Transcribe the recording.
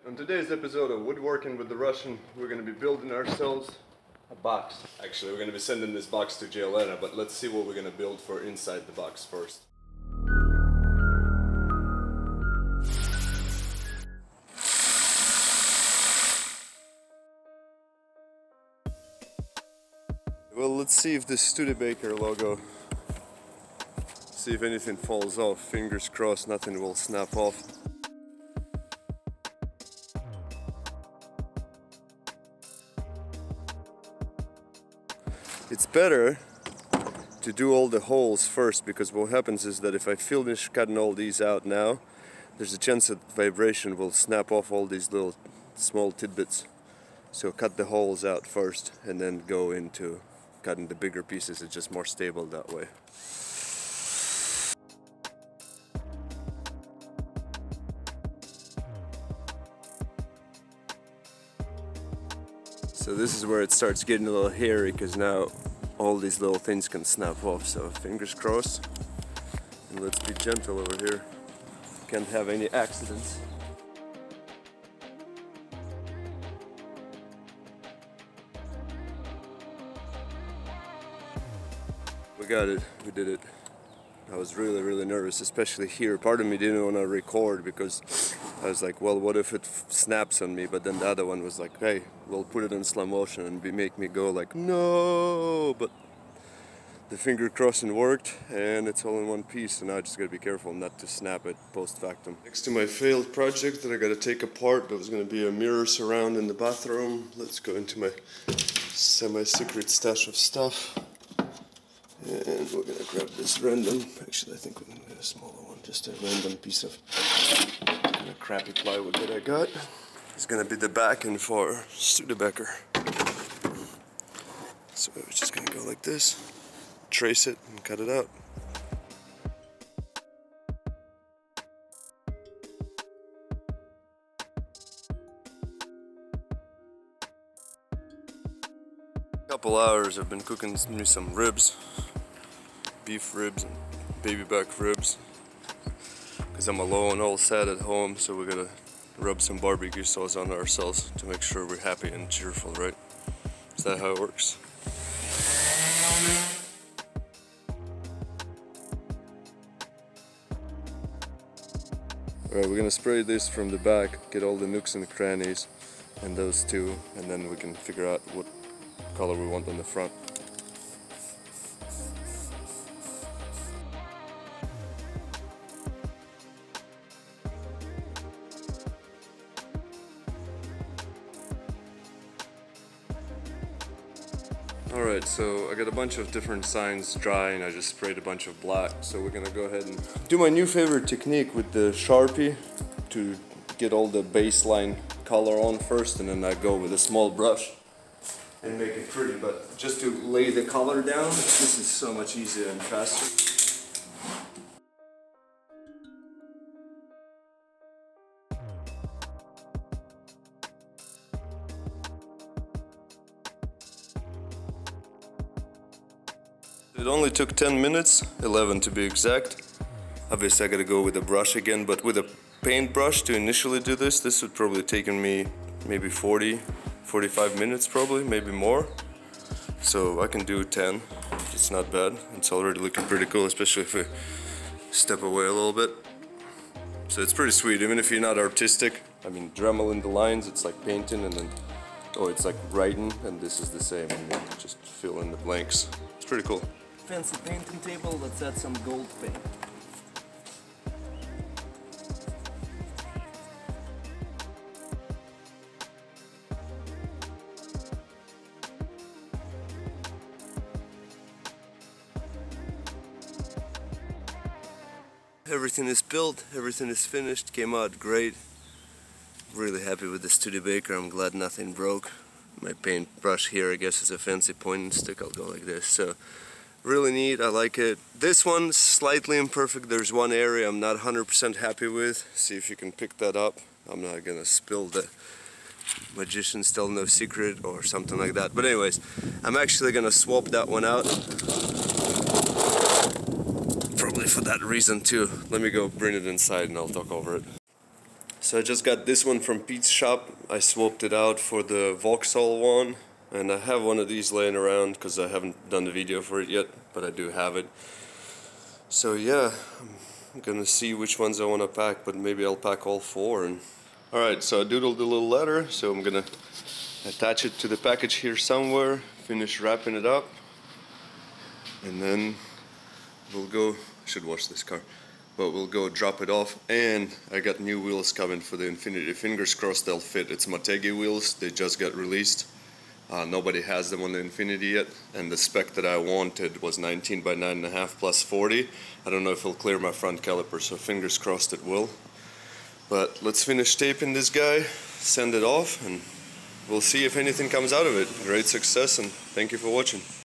On today's episode of Woodworking with the Russian, we're going to be building ourselves a box. Actually, we're going to be sending this box to Jay Leno, but let's see what we're going to build for inside the box first. Well, let's see if this Studebaker logo, see if anything falls off. Fingers crossed nothing will snap off. It's better to do all the holes first, because what happens is that if I finish cutting all these out now, there's a chance that vibration will snap off all these little small tidbits. So cut the holes out first and then go into cutting the bigger pieces. It's just more stable that way. So this is where it starts getting a little hairy, because now all these little things can snap off. So fingers crossed, and let's be gentle over here. Can't have any accidents. We got it, we did it. I was really nervous, especially here. Part of me didn't want to record because I was like, well, what if it snaps on me? But then the other one was like, hey, we'll put it in slow motion and make me go like, no. But the finger crossing worked, and it's all in one piece. So now I just gotta be careful not to snap it post factum. Next to my failed project that I gotta take apart, that was gonna be a mirror surround in the bathroom. Let's go into my semi-secret stash of stuff. And we're gonna grab this random, actually I think we're gonna get a smaller one, just a random piece of kind of crappy plywood that I got. It's gonna be the backing for Studebaker. So we're just gonna go like this, trace it and cut it out. Couple hours I've been cooking me some ribs, beef ribs and baby back ribs, because I'm alone, all sad at home, so we're gonna rub some barbecue sauce on ourselves to make sure we're happy and cheerful, right? Is that how it works? Alright, we're gonna spray this from the back, get all the nooks and crannies and those two, and then we can figure out what color we want on the front. Alright, so I got a bunch of different signs drying. I just sprayed a bunch of black, so we're gonna go ahead and do my new favorite technique with the Sharpie to get all the baseline color on first, and then I go with a small brush and make it pretty. But just to lay the color down, this is so much easier and faster. It only took 10 minutes, 11 to be exact. Obviously I gotta go with a brush again, but with a paintbrush to initially do this would probably taken me maybe 45 minutes probably, maybe more. So I can do 10, it's not bad. It's already looking pretty cool, especially if we step away a little bit. So it's pretty sweet, even if you're not artistic. I mean, Dremel in the lines, it's like painting, and then, oh, it's like writing, and this is the same, and then just fill in the blanks. It's pretty cool. Fancy painting table, let's add some gold paint. Everything is built, everything is finished, came out great. Really happy with the Studebaker, I'm glad nothing broke. My paintbrush here, I guess, is a fancy pointing stick. I'll go like this. So really neat, I like it. This one's slightly imperfect. There's one area I'm not 100% happy with. See if you can pick that up. I'm not gonna spill the magician's still no secret or something like that. But anyways, I'm actually gonna swap that one out. Probably for that reason too. Let me go bring it inside and I'll talk over it. So I just got this one from Pete's shop. I swapped it out for the Vauxhall one, and I have one of these laying around because I haven't done the video for it yet, but I do have it. So yeah, I'm gonna see which ones I want to pack, but maybe I'll pack all four. And alright, so I doodled a little letter, so I'm gonna attach it to the package here somewhere, finish wrapping it up, and then we'll go, I should wash this car, but we'll go drop it off. And I got new wheels coming for the Infinity. Fingers crossed they'll fit. It's Motegi wheels, they just got released. Nobody has them on the Infinity yet, and the spec that I wanted was 19 by 9.5 plus 40. I don't know if it'll clear my front caliper, so fingers crossed it will. But let's finish taping this guy, send it off, and we'll see if anything comes out of it. Great success, and thank you for watching.